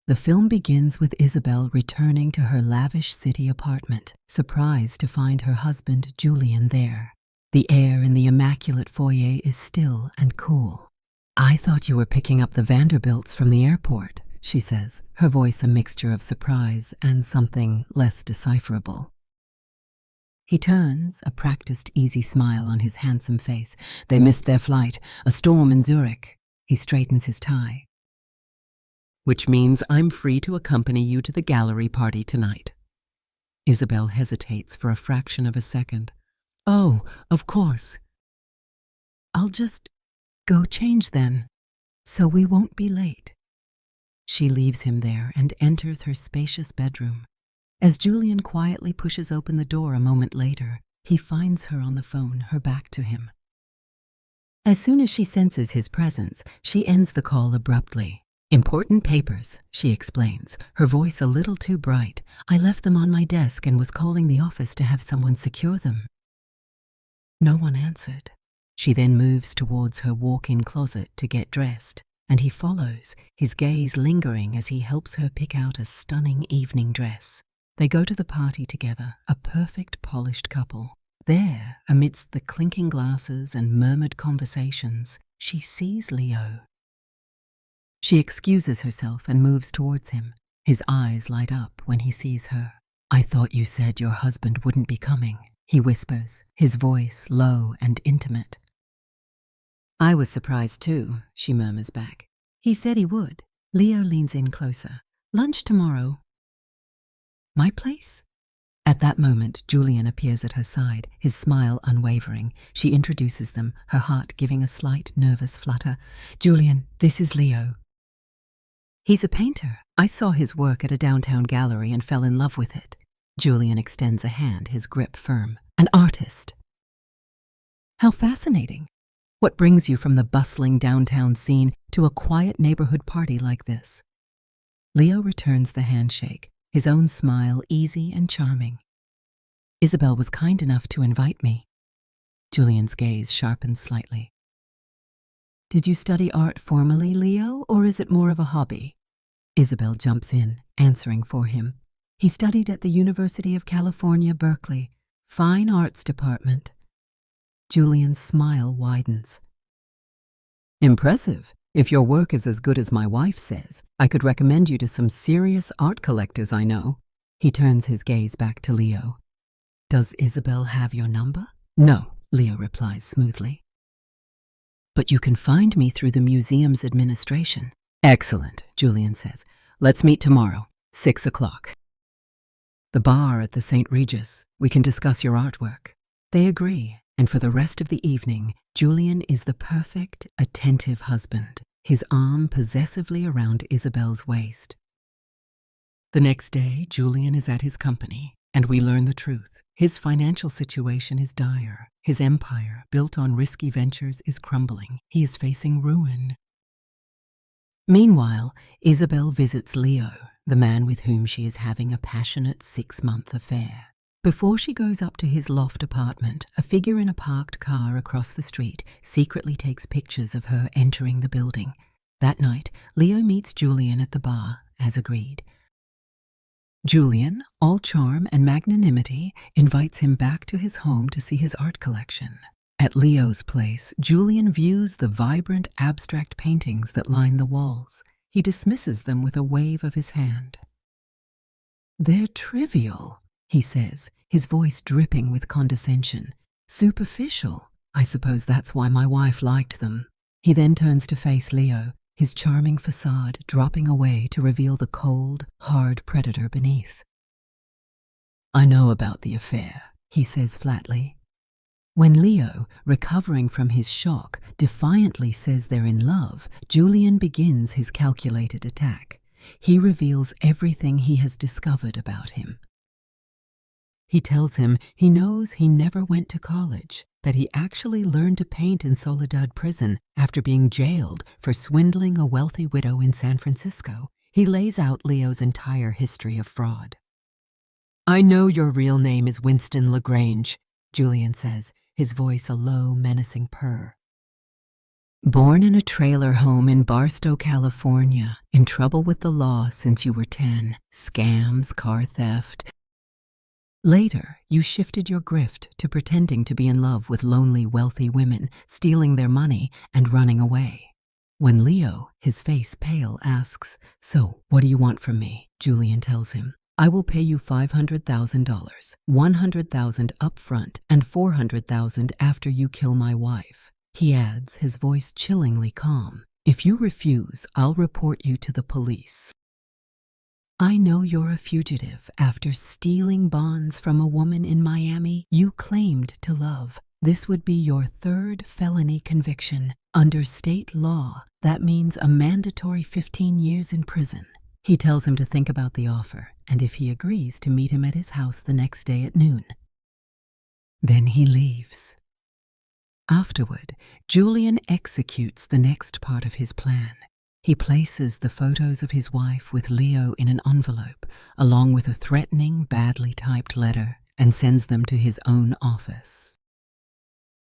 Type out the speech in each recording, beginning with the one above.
The film begins with Isabel returning to her lavish city apartment, surprised to find her husband Julian there. The air in the immaculate foyer is still and cool. "I thought you were picking up the Vanderbilts from the airport," she says, her voice a mixture of surprise and something less decipherable. He turns, a practiced, easy smile on his handsome face. "They missed their flight. A storm in Zurich." He straightens his tie. "Which means I'm free to accompany you to the gallery party tonight." Isabel hesitates for a fraction of a second. "Oh, of course. I'll just go change then, so we won't be late." She leaves him there and enters her spacious bedroom. As Julian quietly pushes open the door a moment later, he finds her on the phone, her back to him. As soon as she senses his presence, she ends the call abruptly. "Important papers," she explains, her voice a little too bright. "I left them on my desk and was calling the office to have someone secure them." No one answered. She then moves towards her walk-in closet to get dressed, and he follows, his gaze lingering as he helps her pick out a stunning evening dress. They go to the party together, a perfect polished couple. There, amidst the clinking glasses and murmured conversations, she sees Leo. She excuses herself and moves towards him. His eyes light up when he sees her. "I thought you said your husband wouldn't be coming," he whispers, his voice low and intimate. "I was surprised too," she murmurs back. "He said he would." Leo leans in closer. "Lunch tomorrow." "My place?" At that moment, Julian appears at her side, his smile unwavering. She introduces them, her heart giving a slight, nervous flutter. "Julian, this is Leo. He's a painter. I saw his work at a downtown gallery and fell in love with it." Julian extends a hand, his grip firm. "An artist." "How fascinating. What brings you from the bustling downtown scene to a quiet neighborhood party like this?" Leo returns the handshake, his own smile easy and charming. "Isabel was kind enough to invite me." Julian's gaze sharpens slightly. "Did you study art formally, Leo, or is it more of a hobby?" Isabel jumps in, answering for him. "He studied at the University of California, Berkeley. Fine arts department." Julian's smile widens. "Impressive. If your work is as good as my wife says, I could recommend you to some serious art collectors I know." He turns his gaze back to Leo. "Does Isabel have your number?" "No," Leo replies smoothly. "But you can find me through the museum's administration." "Excellent," Julian says. "Let's meet tomorrow, 6 o'clock. The bar at the St. Regis. We can discuss your artwork." They agree, and for the rest of the evening, Julian is the perfect, attentive husband, his arm possessively around Isabel's waist. The next day, Julian is at his company, and we learn the truth. His financial situation is dire. His empire, built on risky ventures, is crumbling. He is facing ruin. Meanwhile, Isabel visits Leo, the man with whom she is having a passionate 6-month affair. Before she goes up to his loft apartment, a figure in a parked car across the street secretly takes pictures of her entering the building. That night, Leo meets Julian at the bar, as agreed. Julian, all charm and magnanimity, invites him back to his home to see his art collection. At Leo's place, Julian views the vibrant, abstract paintings that line the walls. He dismisses them with a wave of his hand. "They're trivial," he says, his voice dripping with condescension. "Superficial. I suppose that's why my wife liked them." He then turns to face Leo, his charming facade dropping away to reveal the cold, hard predator beneath. "I know about the affair," he says flatly. When Leo, recovering from his shock, defiantly says they're in love, Julian begins his calculated attack. He reveals everything he has discovered about him. He tells him he knows he never went to college, that he actually learned to paint in Soledad prison after being jailed for swindling a wealthy widow in San Francisco. He lays out Leo's entire history of fraud. "I know your real name is Winston LaGrange," Julian says, his voice a low, menacing purr. Born in a trailer home in Barstow, California, in trouble with the law since you were 10, scams, car theft. Later, you shifted your grift to pretending to be in love with lonely, wealthy women, stealing their money, and running away. When Leo, his face pale, asks, "So, what do you want from me?" Julian tells him, "I will pay you $500,000, $100,000 up front, and $400,000 after you kill my wife." He adds, his voice chillingly calm, "If you refuse, I'll report you to the police." "I know you're a fugitive after stealing bonds from a woman in Miami you claimed to love. This would be your third felony conviction. Under state law, that means a mandatory 15 years in prison." He tells him to think about the offer, and if he agrees, to meet him at his house the next day at noon. Then he leaves. Afterward, Julian executes the next part of his plan. He places the photos of his wife with Leo in an envelope, along with a threatening, badly typed letter, and sends them to his own office.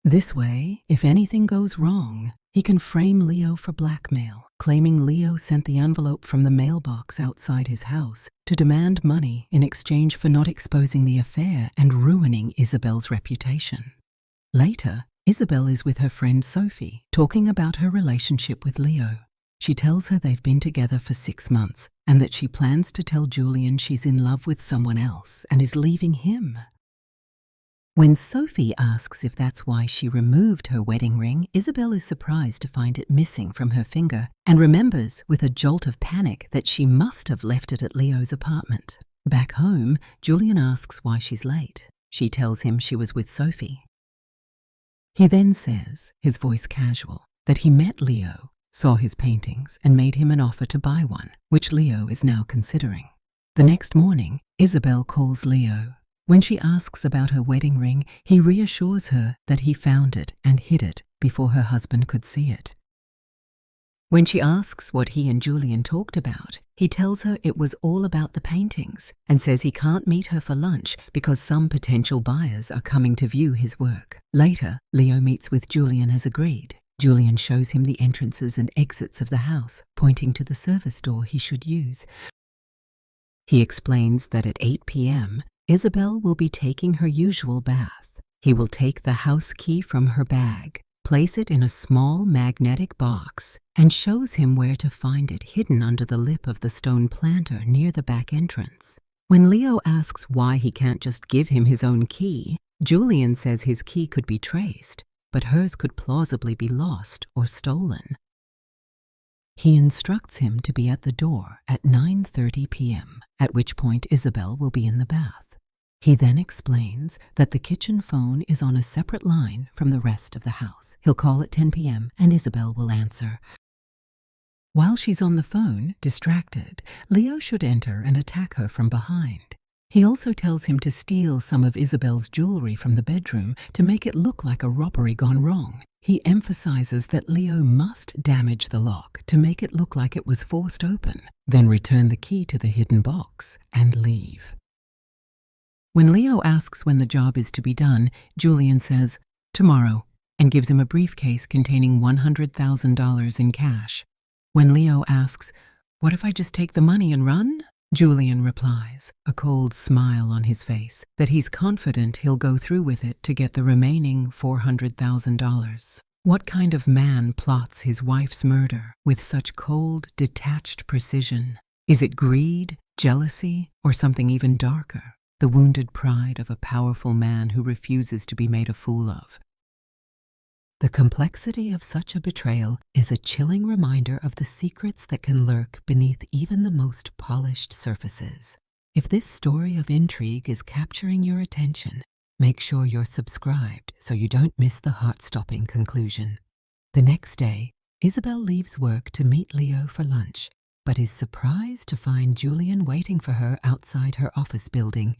This way, if anything goes wrong, he can frame Leo for blackmail, claiming Leo sent the envelope from the mailbox outside his house to demand money in exchange for not exposing the affair and ruining Isabel's reputation. Later, Isabel is with her friend Sophie, talking about her relationship with Leo. She tells her they've been together for 6 months and that she plans to tell Julian she's in love with someone else and is leaving him. When Sophie asks if that's why she removed her wedding ring, Isabel is surprised to find it missing from her finger and remembers with a jolt of panic that she must have left it at Leo's apartment. Back home, Julian asks why she's late. She tells him she was with Sophie. He then says, his voice casual, that he met Leo, saw his paintings, and made him an offer to buy one, which Leo is now considering. The next morning, Isabel calls Leo. When she asks about her wedding ring, he reassures her that he found it and hid it before her husband could see it. When she asks what he and Julian talked about, he tells her it was all about the paintings and says he can't meet her for lunch because some potential buyers are coming to view his work. Later, Leo meets with Julian as agreed. Julian shows him the entrances and exits of the house, pointing to the service door he should use. He explains that at 8 p.m., Isabel will be taking her usual bath. He will take the house key from her bag, place it in a small magnetic box, and shows him where to find it hidden under the lip of the stone planter near the back entrance. When Leo asks why he can't just give him his own key, Julian says his key could be traced, but hers could plausibly be lost or stolen. He instructs him to be at the door at 9:30 p.m., at which point Isabel will be in the bath. He then explains that the kitchen phone is on a separate line from the rest of the house. He'll call at 10 p.m. and Isabel will answer. While she's on the phone, distracted, Leo should enter and attack her from behind. He also tells him to steal some of Isabel's jewelry from the bedroom to make it look like a robbery gone wrong. He emphasizes that Leo must damage the lock to make it look like it was forced open, then return the key to the hidden box and leave. When Leo asks when the job is to be done, Julian says, "Tomorrow," and gives him a briefcase containing $100,000 in cash. When Leo asks, "What if I just take the money and run?" Julian replies, a cold smile on his face, that he's confident he'll go through with it to get the remaining $400,000. What kind of man plots his wife's murder with such cold, detached precision? Is it greed, jealousy, or something even darker? The wounded pride of a powerful man who refuses to be made a fool of. The complexity of such a betrayal is a chilling reminder of the secrets that can lurk beneath even the most polished surfaces. If this story of intrigue is capturing your attention, make sure you're subscribed so you don't miss the heart-stopping conclusion. The next day, Isabel leaves work to meet Leo for lunch, but is surprised to find Julian waiting for her outside her office building.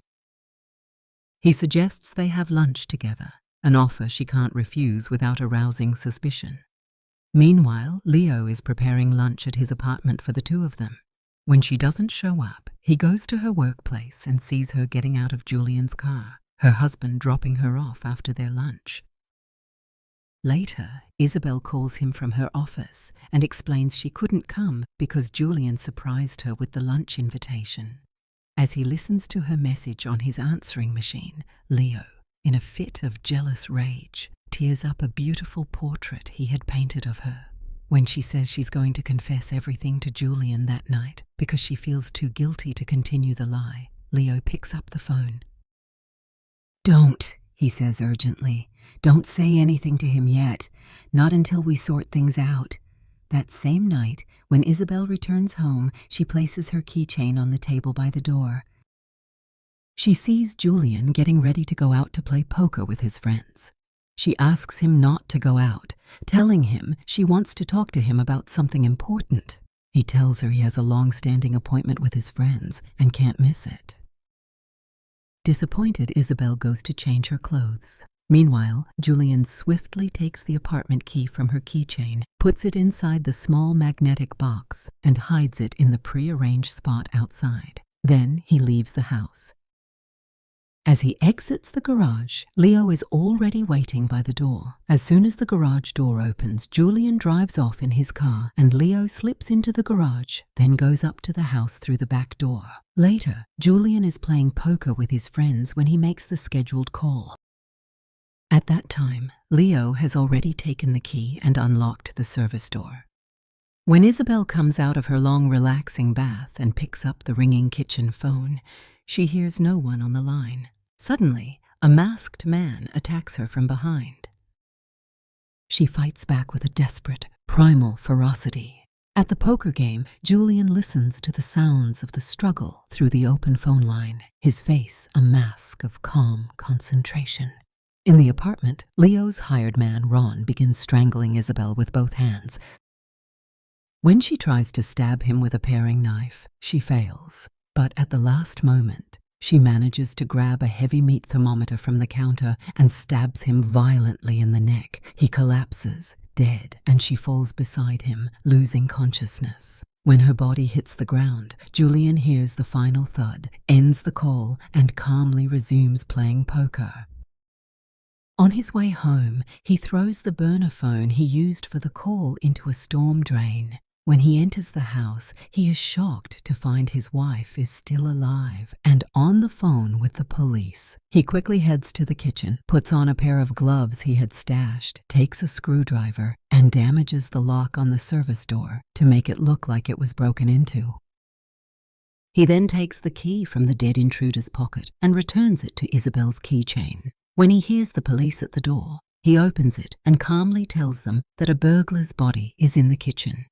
He suggests they have lunch together, an offer she can't refuse without arousing suspicion. Meanwhile, Leo is preparing lunch at his apartment for the two of them. When she doesn't show up, he goes to her workplace and sees her getting out of Julian's car, her husband dropping her off after their lunch. Later, Isabel calls him from her office and explains she couldn't come because Julian surprised her with the lunch invitation. As he listens to her message on his answering machine, Leo, in a fit of jealous rage, tears up a beautiful portrait he had painted of her. When she says she's going to confess everything to Julian that night because she feels too guilty to continue the lie, Leo picks up the phone. "Don't," he says urgently. "Don't say anything to him yet, not until we sort things out." That same night, when Isabel returns home, she places her keychain on the table by the door. She sees Julian getting ready to go out to play poker with his friends. She asks him not to go out, telling him she wants to talk to him about something important. He tells her he has a long-standing appointment with his friends and can't miss it. Disappointed, Isabel goes to change her clothes. Meanwhile, Julian swiftly takes the apartment key from her keychain, puts it inside the small magnetic box, and hides it in the pre-arranged spot outside. Then he leaves the house. As he exits the garage, Leo is already waiting by the door. As soon as the garage door opens, Julian drives off in his car and Leo slips into the garage, then goes up to the house through the back door. Later, Julian is playing poker with his friends when he makes the scheduled call. At that time, Leo has already taken the key and unlocked the service door. When Isabel comes out of her long relaxing bath and picks up the ringing kitchen phone, she hears no one on the line. Suddenly, a masked man attacks her from behind. She fights back with a desperate, primal ferocity. At the poker game, Julian listens to the sounds of the struggle through the open phone line, his face a mask of calm concentration. In the apartment, Leo's hired man, Ron, begins strangling Isabel with both hands. When she tries to stab him with a paring knife, she fails. But at the last moment, she manages to grab a heavy meat thermometer from the counter and stabs him violently in the neck. He collapses, dead, and she falls beside him, losing consciousness. When her body hits the ground, Julian hears the final thud, ends the call, and calmly resumes playing poker. On his way home, he throws the burner phone he used for the call into a storm drain. When he enters the house, he is shocked to find his wife is still alive and on the phone with the police. He quickly heads to the kitchen, puts on a pair of gloves he had stashed, takes a screwdriver, and damages the lock on the service door to make it look like it was broken into. He then takes the key from the dead intruder's pocket and returns it to Isabel's keychain. When he hears the police at the door, he opens it and calmly tells them that a burglar's body is in the kitchen.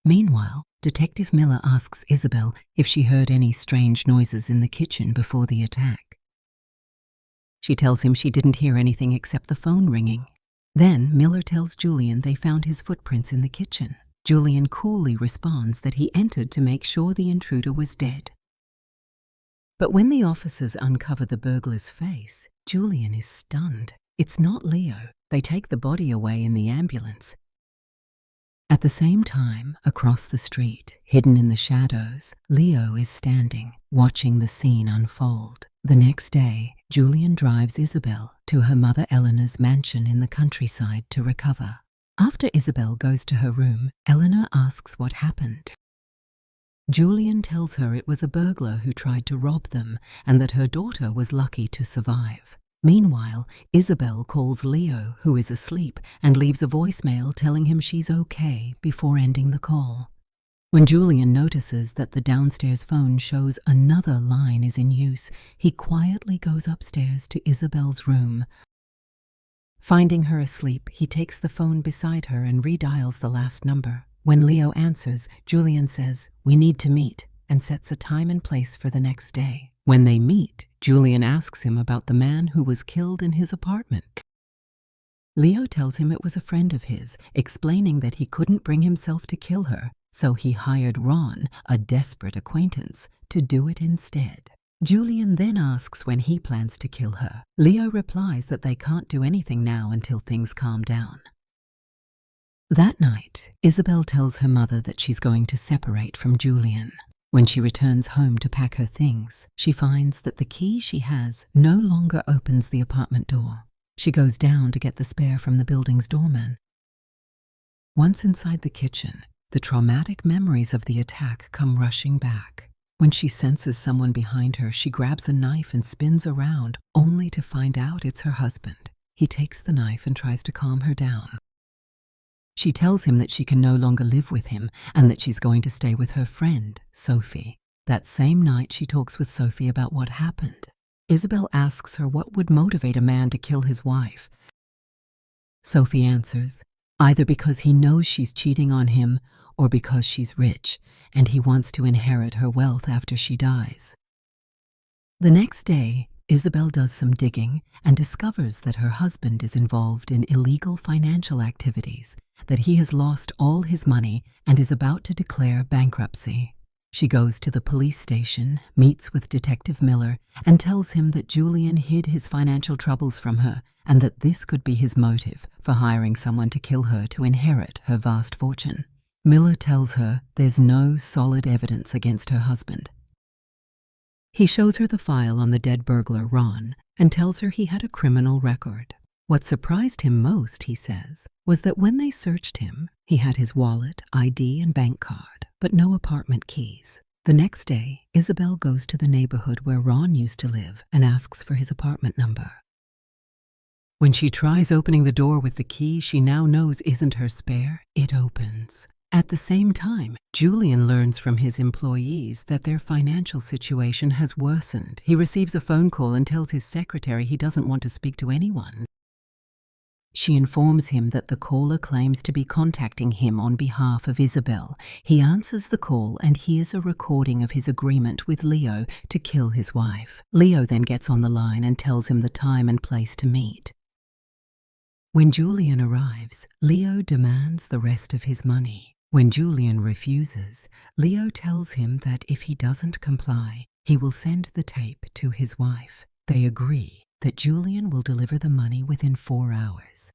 Meanwhile, Detective Miller asks Isabel if she heard any strange noises in the kitchen before the attack. She tells him she didn't hear anything except the phone ringing. Then Miller tells Julian they found his footprints in the kitchen. Julian coolly responds that he entered to make sure the intruder was dead. But when the officers uncover the burglar's face, Julian is stunned. It's not Leo. They take the body away in the ambulance. At the same time, across the street, hidden in the shadows, Leo is standing, watching the scene unfold. The next day, Julian drives Isabel to her mother Eleanor's mansion in the countryside to recover. After Isabel goes to her room, Eleanor asks what happened. Julian tells her it was a burglar who tried to rob them and that her daughter was lucky to survive. Meanwhile, Isabel calls Leo, who is asleep, and leaves a voicemail telling him she's okay before ending the call. When Julian notices that the downstairs phone shows another line is in use, he quietly goes upstairs to Isabel's room. Finding her asleep, he takes the phone beside her and redials the last number. When Leo answers, Julian says, "We need to meet," and sets a time and place for the next day. When they meet, Julian asks him about the man who was killed in his apartment. Leo tells him it was a friend of his, explaining that he couldn't bring himself to kill her, so he hired Ron, a desperate acquaintance, to do it instead. Julian then asks when he plans to kill her. Leo replies that they can't do anything now until things calm down. That night, Isabel tells her mother that she's going to separate from Julian. When she returns home to pack her things, she finds that the key she has no longer opens the apartment door. She goes down to get the spare from the building's doorman. Once inside the kitchen, the traumatic memories of the attack come rushing back. When she senses someone behind her, she grabs a knife and spins around, only to find out it's her husband. He takes the knife and tries to calm her down. She tells him that she can no longer live with him and that she's going to stay with her friend, Sophie. That same night, she talks with Sophie about what happened. Isabel asks her what would motivate a man to kill his wife. Sophie answers, either because he knows she's cheating on him or because she's rich and he wants to inherit her wealth after she dies. The next day, Isabel does some digging and discovers that her husband is involved in illegal financial activities, that he has lost all his money and is about to declare bankruptcy. She goes to the police station, meets with Detective Miller, and tells him that Julian hid his financial troubles from her and that this could be his motive for hiring someone to kill her to inherit her vast fortune. Miller tells her there's no solid evidence against her husband. He shows her the file on the dead burglar, Ron, and tells her he had a criminal record. What surprised him most, he says, was that when they searched him, he had his wallet, ID, and bank card, but no apartment keys. The next day, Isabel goes to the neighborhood where Ron used to live and asks for his apartment number. When she tries opening the door with the key she now knows isn't her spare, it opens. At the same time, Julian learns from his employees that their financial situation has worsened. He receives a phone call and tells his secretary he doesn't want to speak to anyone. She informs him that the caller claims to be contacting him on behalf of Isabel. He answers the call and hears a recording of his agreement with Leo to kill his wife. Leo then gets on the line and tells him the time and place to meet. When Julian arrives, Leo demands the rest of his money. When Julian refuses, Leo tells him that if he doesn't comply, he will send the tape to his wife. They agree that Julian will deliver the money within 4 hours.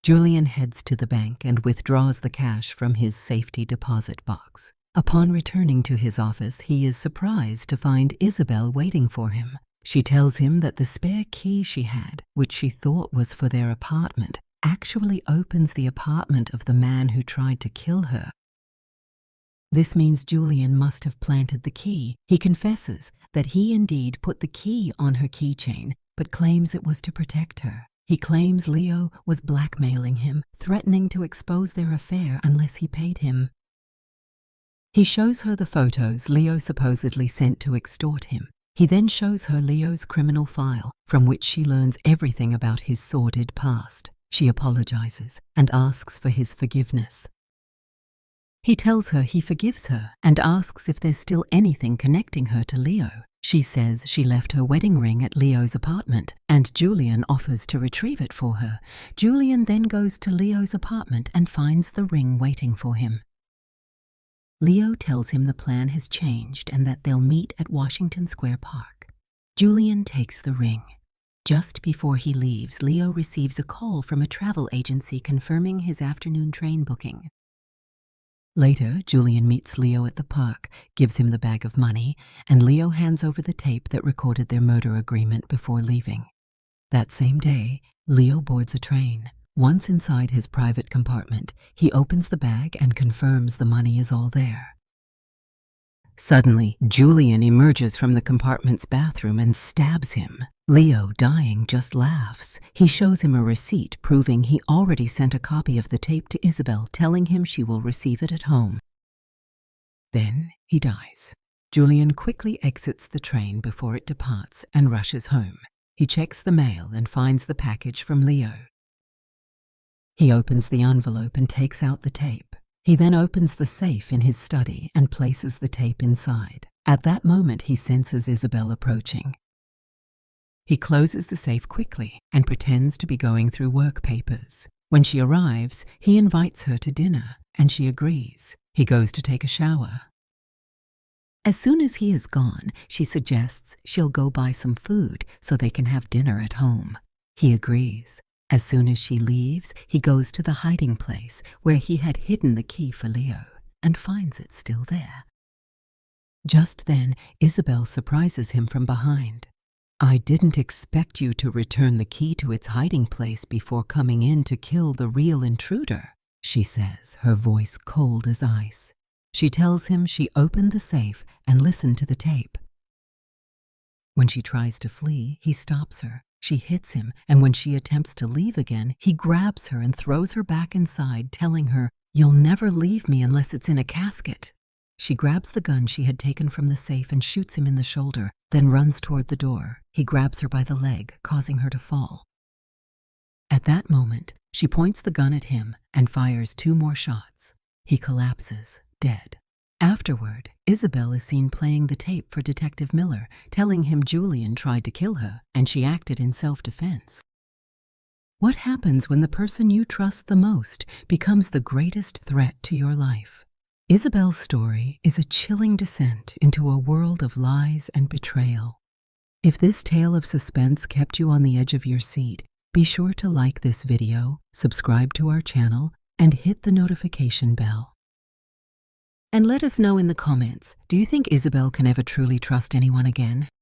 Julian heads to the bank and withdraws the cash from his safety deposit box. Upon returning to his office, he is surprised to find Isabel waiting for him. She tells him that the spare key she had, which she thought was for their apartment, actually opens the apartment of the man who tried to kill her. This means Julian must have planted the key. He confesses that he indeed put the key on her keychain, but claims it was to protect her. He claims Leo was blackmailing him, threatening to expose their affair unless he paid him. He shows her the photos Leo supposedly sent to extort him. He then shows her Leo's criminal file, from which she learns everything about his sordid past. She apologizes and asks for his forgiveness. He tells her he forgives her and asks if there's still anything connecting her to Leo. She says she left her wedding ring at Leo's apartment, and Julian offers to retrieve it for her. Julian then goes to Leo's apartment and finds the ring waiting for him. Leo tells him the plan has changed and that they'll meet at Washington Square Park. Julian takes the ring. Just before he leaves, Leo receives a call from a travel agency confirming his afternoon train booking. Later, Julian meets Leo at the park, gives him the bag of money, and Leo hands over the tape that recorded their murder agreement before leaving. That same day, Leo boards a train. Once inside his private compartment, he opens the bag and confirms the money is all there. Suddenly, Julian emerges from the compartment's bathroom and stabs him. Leo, dying, just laughs. He shows him a receipt proving he already sent a copy of the tape to Isabel, telling him she will receive it at home. Then he dies. Julian quickly exits the train before it departs and rushes home. He checks the mail and finds the package from Leo. He opens the envelope and takes out the tape. He then opens the safe in his study and places the tape inside. At that moment, he senses Isabel approaching. He closes the safe quickly and pretends to be going through work papers. When she arrives, he invites her to dinner, and she agrees. He goes to take a shower. As soon as he is gone, she suggests she'll go buy some food so they can have dinner at home. He agrees. As soon as she leaves, he goes to the hiding place where he had hidden the key for Leo and finds it still there. Just then, Isabel surprises him from behind. "I didn't expect you to return the key to its hiding place before coming in to kill the real intruder," she says, her voice cold as ice. She tells him she opened the safe and listened to the tape. When she tries to flee, he stops her. She hits him, and when she attempts to leave again, he grabs her and throws her back inside, telling her, "You'll never leave me unless it's in a casket." She grabs the gun she had taken from the safe and shoots him in the shoulder, then runs toward the door. He grabs her by the leg, causing her to fall. At that moment, she points the gun at him and fires 2 more shots. He collapses, dead. Afterward, Isabel is seen playing the tape for Detective Miller, telling him Julian tried to kill her and she acted in self-defense. What happens when the person you trust the most becomes the greatest threat to your life? Isabel's story is a chilling descent into a world of lies and betrayal. If this tale of suspense kept you on the edge of your seat, be sure to like this video, subscribe to our channel, and hit the notification bell. And let us know in the comments, do you think Isabel can ever truly trust anyone again?